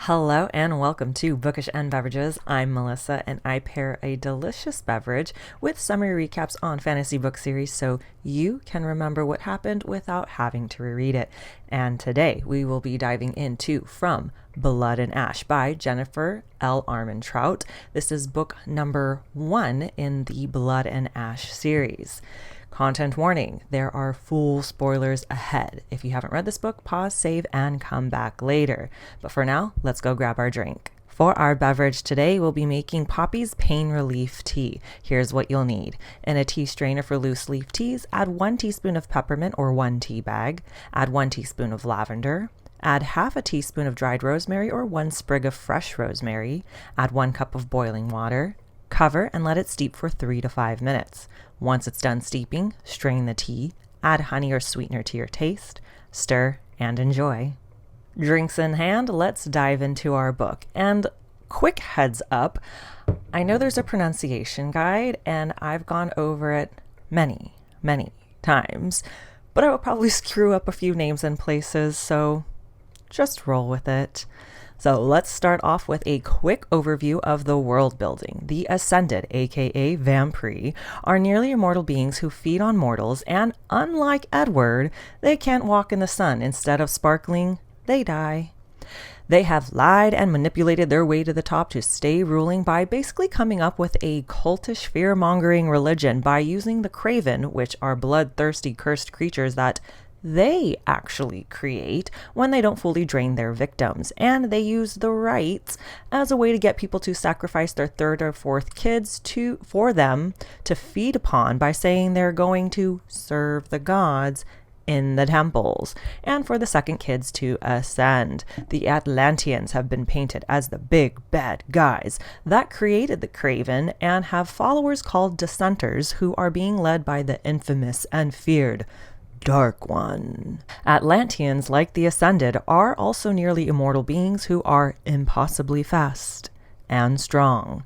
Hello and welcome to Bookish and Beverages. I'm Melissa and I pair a delicious beverage with summary recaps on fantasy book series so you can remember what happened without having to reread it. And today we will be diving into From Blood and Ash by Jennifer L. Armentrout. This is book number 1 in the Blood and Ash series. Content warning, there are full spoilers ahead. If you haven't read this book, pause, save, and come back later. But for now, let's go grab our drink. For our beverage today, we'll be making Poppy's Pain Relief Tea. Here's what you'll need. In a tea strainer for loose leaf teas, add 1 teaspoon of peppermint or 1 tea bag. Add 1 teaspoon of lavender. Add half a teaspoon of dried rosemary or 1 sprig of fresh rosemary. Add 1 cup of boiling water. Cover and let it steep for 3 to 5 minutes. Once it's done steeping, strain the tea, add honey or sweetener to your taste, stir, and enjoy. Drinks in hand, let's dive into our book. And quick heads up, I know there's a pronunciation guide, and I've gone over it many times, but I will probably screw up a few names and places, so just roll with it. So let's start off with a quick overview of the world building. The Ascended, aka Vampire, are nearly immortal beings who feed on mortals, and unlike Edward, they can't walk in the sun. Instead of sparkling, they die. They have lied and manipulated their way to the top to stay ruling by basically coming up with a cultish fear-mongering religion by using the Craven, which are bloodthirsty cursed creatures that they actually create when they don't fully drain their victims, and they use the rites as a way to get people to sacrifice their 3rd or 4th kids for them to feed upon by saying they're going to serve the gods in the temples, and for the 2nd kids to ascend. The Atlanteans have been painted as the big bad guys that created the Craven and have followers called Dissenters who are being led by the infamous and feared Dark One. Atlanteans, like the Ascended, are also nearly immortal beings who are impossibly fast and strong.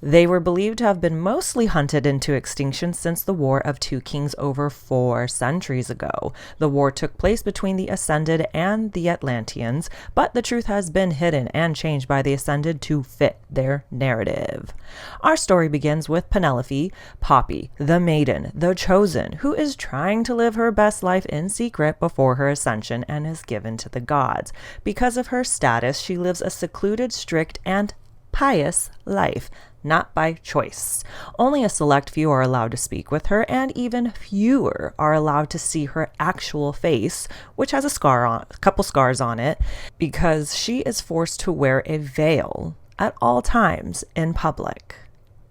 They were believed to have been mostly hunted into extinction since the War of Two Kings over 4 centuries ago. The war took place between the Ascended and the Atlanteans, but the truth has been hidden and changed by the Ascended to fit their narrative. Our story begins with Penelope, Poppy, the maiden, the chosen, who is trying to live her best life in secret before her ascension and is given to the gods. Because of her status, she lives a secluded, strict, and pious life. Not by choice. Only a select few are allowed to speak with her, and even fewer are allowed to see her actual face, which has a couple scars on it, because she is forced to wear a veil at all times in public.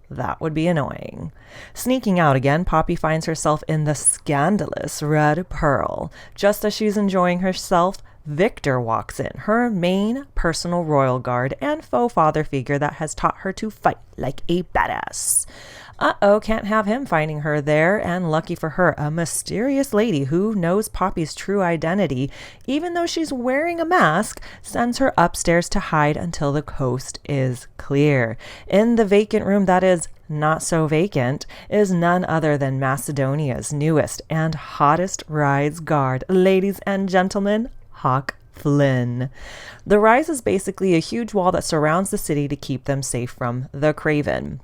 That would be annoying. Sneaking out again, Poppy finds herself in the scandalous Red Pearl. Just as she's enjoying herself, Victor walks in, her main personal royal guard and faux father figure that has taught her to fight like a badass. Can't have him finding her there, and lucky for her, a mysterious lady who knows Poppy's true identity, even though she's wearing a mask, sends her upstairs to hide until the coast is clear. In the vacant room that is not so vacant is none other than Macedonia's newest and hottest Rise Guard. Ladies and gentlemen, Hawk Flynn. The Rise is basically a huge wall that surrounds the city to keep them safe from the Craven.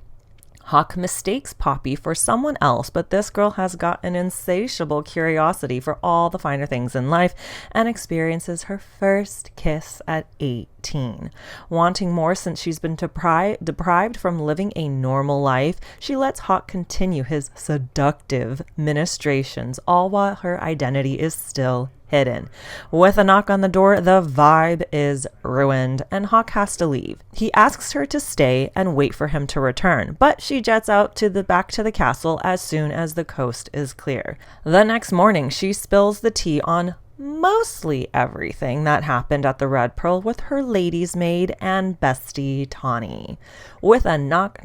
Hawk mistakes Poppy for someone else, but this girl has got an insatiable curiosity for all the finer things in life and experiences her first kiss at 18. Wanting more since she's been deprived from living a normal life, she lets Hawk continue his seductive ministrations, all while her identity is still hidden. With a knock on the door, the vibe is ruined, and Hawk has to leave. He asks her to stay and wait for him to return, but she jets out back to the castle as soon as the coast is clear. The next morning, she spills the tea on mostly everything that happened at the Red Pearl with her lady's maid and bestie Tawny. With a knock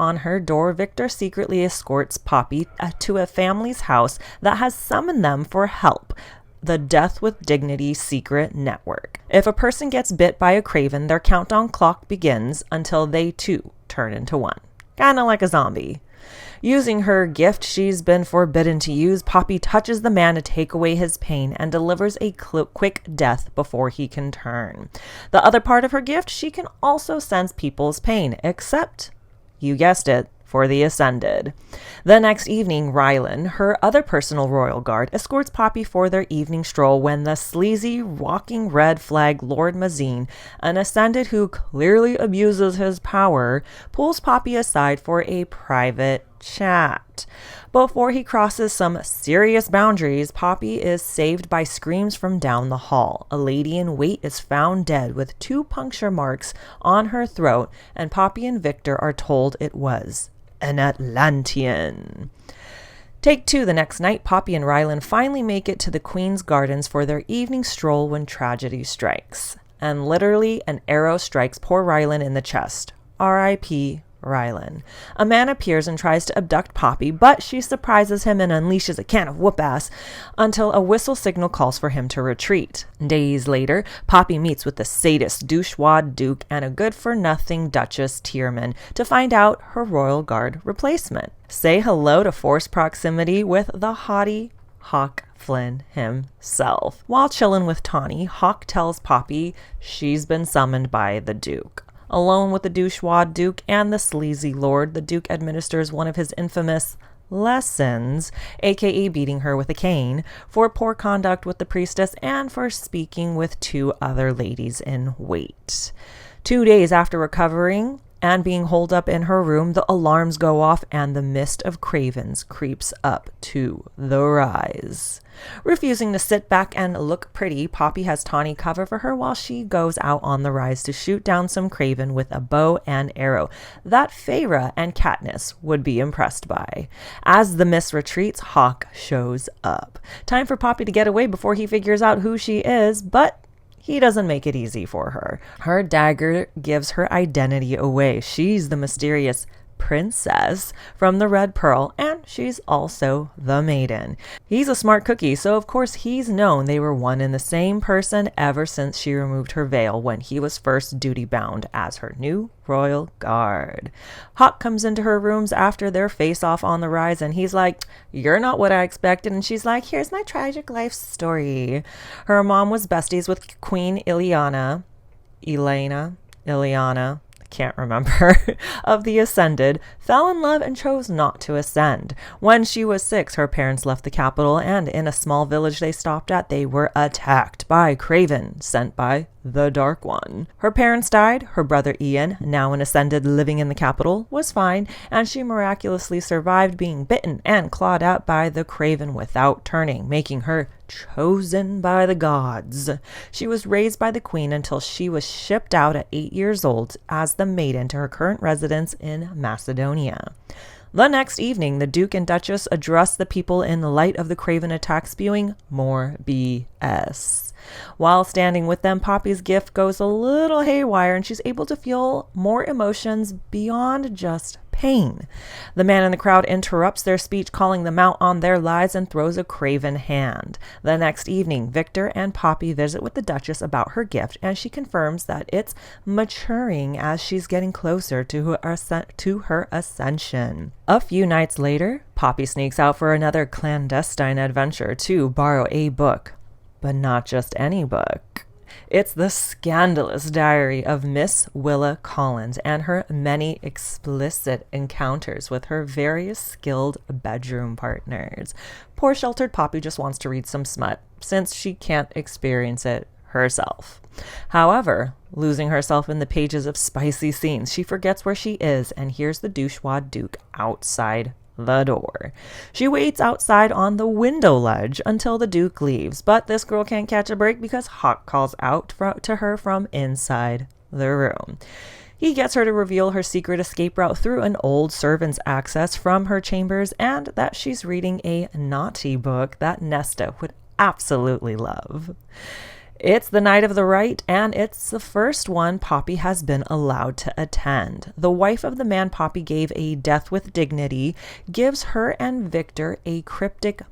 on her door, Victor secretly escorts Poppy to a family's house that has summoned them for help. The Death with Dignity secret network. If a person gets bit by a Craven, their countdown clock begins until they too turn into one. Kinda like a zombie. Using her gift she's been forbidden to use, Poppy touches the man to take away his pain and delivers a quick death before he can turn. The other part of her gift, she can also sense people's pain, except, you guessed it, for the Ascended. The next evening, Rylan, her other personal royal guard, escorts Poppy for their evening stroll when the sleazy, walking red flag Lord Mazine, an Ascended who clearly abuses his power, pulls Poppy aside for a private chat. Before he crosses some serious boundaries, Poppy is saved by screams from down the hall. A lady in wait is found dead with 2 puncture marks on her throat, and Poppy and Victor are told it was an Atlantean. Take 2 the next night, Poppy and Rylan finally make it to the Queen's Gardens for their evening stroll when tragedy strikes. And literally, an arrow strikes poor Rylan in the chest. R.I.P. Rylan. A man appears and tries to abduct Poppy, but she surprises him and unleashes a can of whoop-ass until a whistle signal calls for him to retreat. Days later, Poppy meets with the sadist douchewad Duke and a good-for-nothing Duchess Tierman to find out her royal guard replacement. Say hello to forced proximity with the haughty Hawk Flynn himself. While chillin' with Tawny, Hawk tells Poppy she's been summoned by the Duke. Alone with the douchewad Duke and the sleazy Lord, the Duke administers one of his infamous lessons, aka beating her with a cane, for poor conduct with the priestess and for speaking with 2 other ladies in wait. 2 days after recovering and being holed up in her room, the alarms go off and the mist of cravens creeps up to the rise. Refusing to sit back and look pretty, Poppy has Tawny cover for her while she goes out on the rise to shoot down some craven with a bow and arrow that Feyre and Katniss would be impressed by. As the mist retreats, Hawk shows up. Time for Poppy to get away before he figures out who she is, but he doesn't make it easy for her. Her dagger gives her identity away. She's the mysterious princess from the Red Pearl, and she's also the maiden. He's a smart cookie, so of course he's known they were one and the same person ever since she removed her veil when he was first duty-bound as her new royal guard. Hawk comes into her rooms after their face-off on the rise, and he's like, "You're not what I expected," and she's like, "Here's my tragic life story." Her mom was besties with Queen Ileana, can't remember, of the Ascended, fell in love and chose not to ascend. When she was 6, her parents left the capital, and in a small village they stopped at, they were attacked by Craven, sent by the Dark One. Her parents died. Her brother Ian, now an Ascended living in the capital, was fine, and she miraculously survived being bitten and clawed out by the Craven without turning, making her chosen by the gods. She was raised by the Queen until she was shipped out at 8 years old as the maiden to her current residence in Macedonia. The next evening, the Duke and Duchess address the people in the light of the Craven attack, spewing more BS. While standing with them, Poppy's gift goes a little haywire and she's able to feel more emotions beyond just pain. The man in the crowd interrupts their speech, calling them out on their lies, and throws a craven hand. The next evening, Victor and Poppy visit with the Duchess about her gift, and she confirms that it's maturing as she's getting closer to her ascension. A few nights later, Poppy sneaks out for another clandestine adventure to borrow a book. But not just any book. It's the scandalous diary of Miss Willa Collins and her many explicit encounters with her various skilled bedroom partners. Poor sheltered Poppy just wants to read some smut, since she can't experience it herself. However, losing herself in the pages of spicy scenes, she forgets where she is and hears the douchewad Duke outside the door. She waits outside on the window ledge until the Duke leaves, but this girl can't catch a break because Hawk calls out to her from inside the room. He gets her to reveal her secret escape route through an old servant's access from her chambers, and that she's reading a naughty book that Nesta would absolutely love. It's the night of the rite, and it's the first one Poppy has been allowed to attend. The wife of the man Poppy gave a death with dignity gives her and Victor a cryptic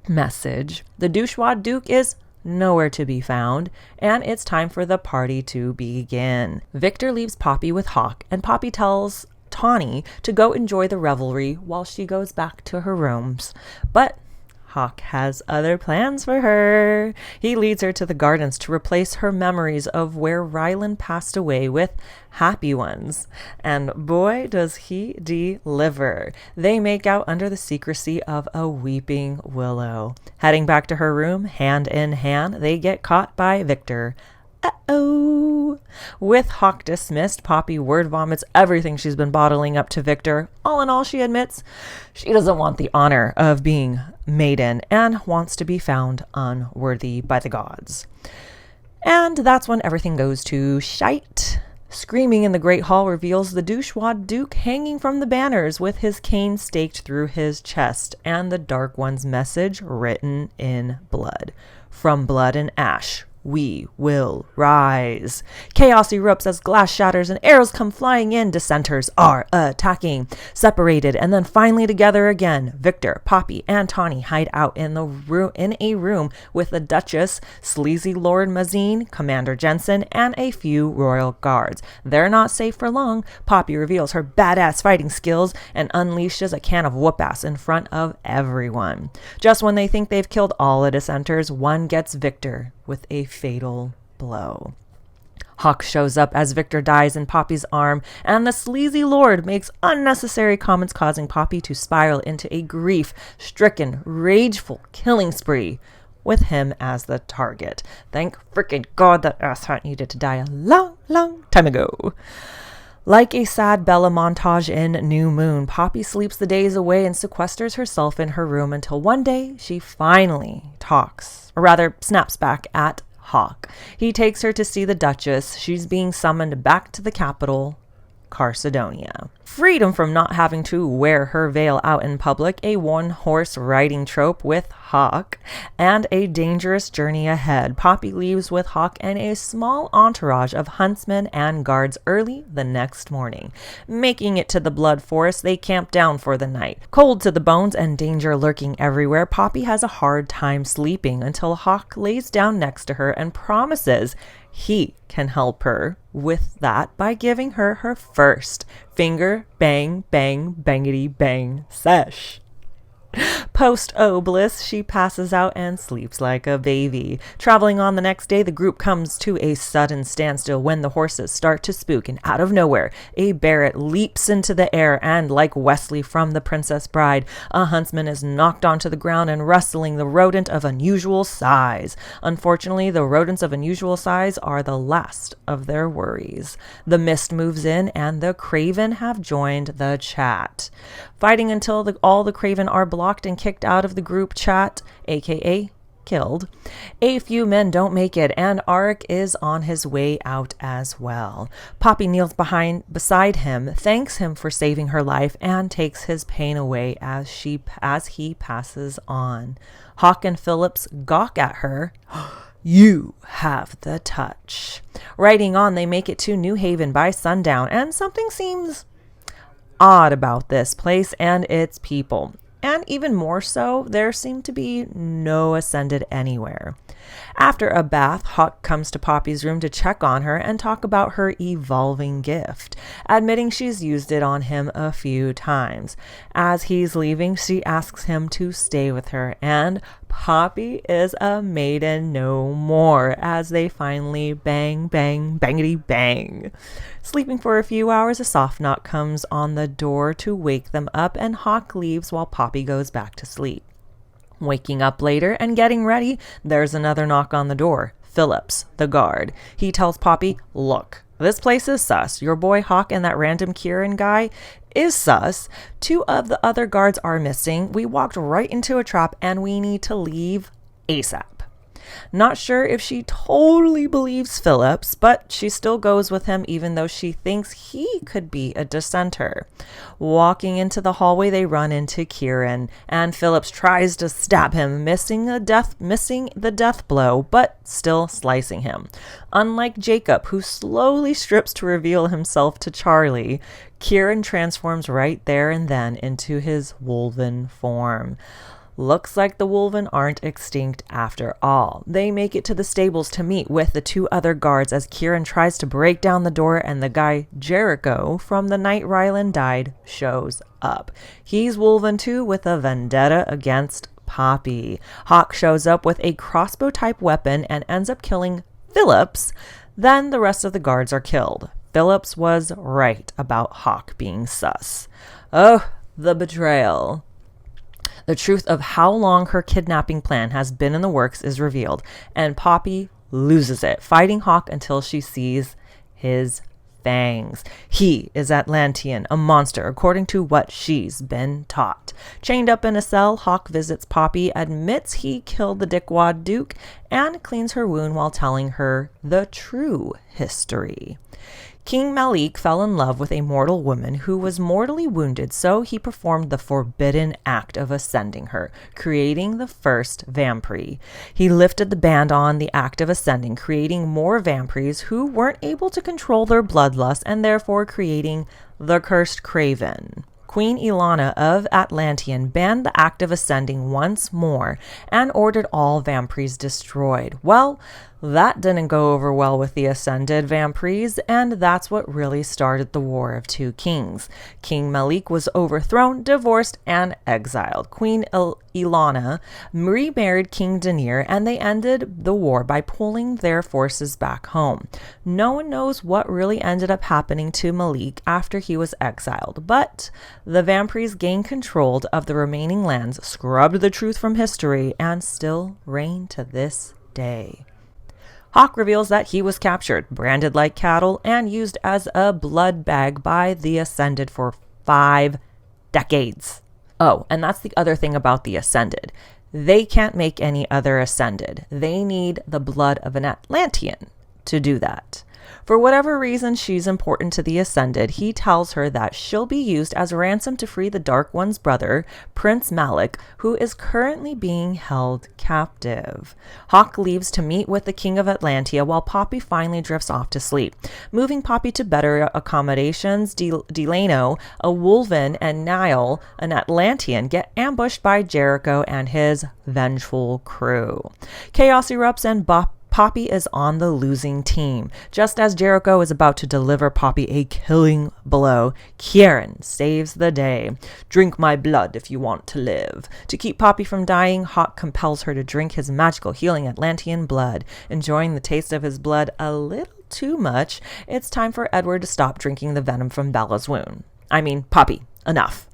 message. The douchewad Duke is nowhere to be found, and it's time for the party to begin. Victor leaves Poppy with Hawk, and Poppy tells Tawny to go enjoy the revelry while she goes back to her rooms. But Hawk has other plans for her. He leads her to the gardens to replace her memories of where Rylan passed away with happy ones. And boy, does he deliver. They make out under the secrecy of a weeping willow. Heading back to her room, hand in hand, they get caught by Victor. Uh-oh. With Hawk dismissed, Poppy word vomits everything she's been bottling up to Victor. All in all, she admits she doesn't want the honor of being maiden and wants to be found unworthy by the gods. And that's when everything goes to shite. Screaming in the Great Hall reveals the douchewad Duke hanging from the banners with his cane staked through his chest and the Dark One's message written in blood. From blood and ash, we will rise. Chaos erupts as glass shatters and arrows come flying in. Dissenters are attacking. Separated and then finally together again. Victor, Poppy, and Tawny hide out in a room with the Duchess, Sleazy Lord Mazine, Commander Jensen, and a few royal guards. They're not safe for long. Poppy reveals her badass fighting skills and unleashes a can of whoop-ass in front of everyone. Just when they think they've killed all the dissenters, one gets Victor with a fatal blow. Hawk shows up as Victor dies in Poppy's arm, and the sleazy lord makes unnecessary comments causing Poppy to spiral into a grief-stricken, rageful killing spree with him as the target. Thank frickin' God that asshat needed to die a long, long time ago. Like a sad Bella montage in New Moon, Poppy sleeps the days away and sequesters herself in her room until one day she finally talks, or rather snaps back at Hawk. He takes her to see the Duchess. She's being summoned back to the capital, Carcedonia. Freedom from not having to wear her veil out in public, a one-horse riding trope with Hawk, and a dangerous journey ahead. Poppy leaves with Hawk and a small entourage of huntsmen and guards early the next morning. Making it to the Blood Forest, they camp down for the night. Cold to the bones and danger lurking everywhere, Poppy has a hard time sleeping until Hawk lays down next to her and promises he can help her with that by giving her her first finger bang bang bangity bang sesh. Post-bliss, she passes out and sleeps like a baby. Traveling on the next day, the group comes to a sudden standstill when the horses start to spook, and out of nowhere, a Barrett leaps into the air, and like Wesley from The Princess Bride, a huntsman is knocked onto the ground and rustling the rodent of unusual size. Unfortunately, the rodents of unusual size are the last of their worries. The mist moves in, and the Craven have joined the chat. Fighting until all the Craven are blocked and kicked out of the group chat, aka killed. A few men don't make it, and Arik is on his way out as well. Poppy kneels beside him, thanks him for saving her life, and takes his pain away as he passes on. Hawk and Phillips gawk at her. You have the touch. Riding on, they make it to New Haven by sundown, and something seems odd about this place and its people. And even more so, there seem to be no Ascended anywhere. After a bath, Hawk comes to Poppy's room to check on her and talk about her evolving gift, admitting she's used it on him a few times. As he's leaving, she asks him to stay with her, and Poppy is a maiden no more as they finally bang, bang, bangity bang. Sleeping for a few hours, a soft knock comes on the door to wake them up, and Hawk leaves while Poppy goes back to sleep. Waking up later and getting ready, there's another knock on the door. Phillips, the guard. He tells Poppy, look, this place is sus. Your boy Hawk and that random Kieran guy is sus. 2 of the other guards are missing. We walked right into a trap and we need to leave ASAP. Not sure if she totally believes Phillips, but she still goes with him even though she thinks he could be a dissenter. Walking into the hallway, they run into Kieran, and Phillips tries to stab him, missing the death blow, but still slicing him. Unlike Jacob, who slowly strips to reveal himself to Charlie, Kieran transforms right there and then into his wolven form. Looks like the Wolven aren't extinct after all. They make it to the stables to meet with the two other guards as Kieran tries to break down the door, and the guy Jericho from the night Rylan died shows up. He's Wolven too, with a vendetta against Poppy. Hawk shows up with a crossbow type weapon and ends up killing Phillips. Then the rest of the guards are killed. Phillips was right about Hawk being sus. Oh, the betrayal. The truth of how long her kidnapping plan has been in the works is revealed, and Poppy loses it, fighting Hawk until she sees his fangs. He is Atlantean, a monster, according to what she's been taught. Chained up in a cell, Hawk visits Poppy, admits he killed the Dickwad Duke, and cleans her wound while telling her the true history. King Malik fell in love with a mortal woman who was mortally wounded, so he performed the forbidden act of ascending her, creating the first vampire. He lifted the ban on the act of ascending, creating more vampires who weren't able to control their bloodlust and therefore creating the cursed Craven. Queen Ilana of Atlantean banned the act of ascending once more and ordered all vampires destroyed. Well, that didn't go over well with the ascended vampires, and that's what really started the War of Two Kings. King Malik was overthrown, divorced, and exiled. Queen Ilana remarried King Denir, and they ended the war by pulling their forces back home. No one knows what really ended up happening to Malik after he was exiled, but the vampires gained control of the remaining lands, scrubbed the truth from history, and still reign to this day. Hawk reveals that he was captured, branded like cattle, and used as a blood bag by the Ascended for 5 decades. Oh, and that's the other thing about the Ascended. They can't make any other Ascended. They need the blood of an Atlantean to do that. For whatever reason she's important to the Ascended, he tells her that she'll be used as ransom to free the Dark One's brother, Prince Malik, who is currently being held captive. Hawk leaves to meet with the King of Atlantia while Poppy finally drifts off to sleep. Moving Poppy to better accommodations, Delano, a Wolven, and Niall, an Atlantean, get ambushed by Jericho and his vengeful crew. Chaos erupts and Poppy is on the losing team. Just as Jericho is about to deliver Poppy a killing blow, Kieran saves the day. Drink my blood if you want to live. To keep Poppy from dying, Hawk compels her to drink his magical healing Atlantean blood. Enjoying the taste of his blood a little too much, it's time for Edward to stop drinking the venom from Bella's wound. Poppy, enough.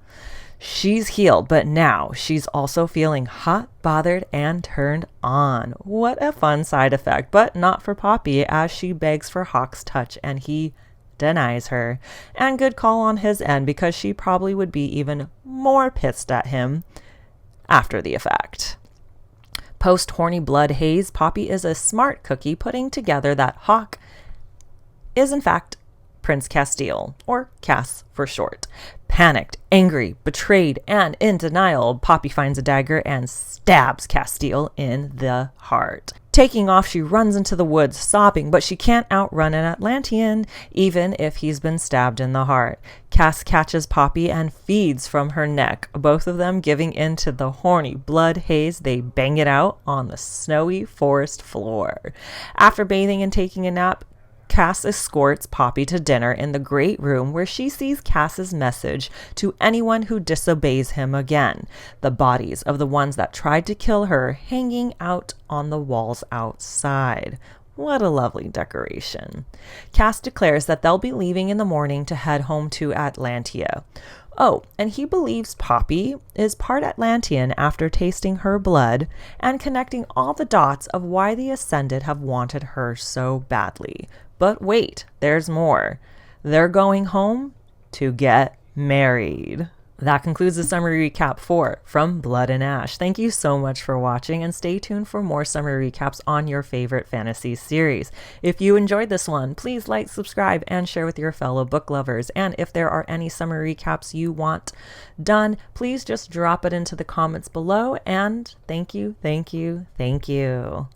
She's healed, but now she's also feeling hot, bothered, and turned on. What a fun side effect, but not for Poppy, as she begs for Hawk's touch and he denies her. And good call on his end, because she probably would be even more pissed at him after the effect. Post horny blood haze, Poppy is a smart cookie, putting together that Hawk is in fact Prince Castile, or Cass for short. Panicked, angry, betrayed, and in denial, Poppy finds a dagger and stabs Castile in the heart. Taking off, she runs into the woods, sobbing, but she can't outrun an Atlantean, even if he's been stabbed in the heart. Cass catches Poppy and feeds from her neck. Both of them giving in to the horny blood haze, they bang it out on the snowy forest floor. After bathing and taking a nap, Cass escorts Poppy to dinner in the great room where she sees Cass's message to anyone who disobeys him again. The bodies of the ones that tried to kill her hanging out on the walls outside. What a lovely decoration. Cass declares that they'll be leaving in the morning to head home to Atlantia. Oh, and he believes Poppy is part Atlantean after tasting her blood and connecting all the dots of why the Ascended have wanted her so badly. But wait, there's more. They're going home to get married. That concludes the summary recap for From Blood and Ash. Thank you so much for watching, and stay tuned for more summary recaps on your favorite fantasy series. If you enjoyed this one, please like, subscribe, and share with your fellow book lovers. And if there are any summary recaps you want done, please just drop it into the comments below. And thank you, thank you, thank you.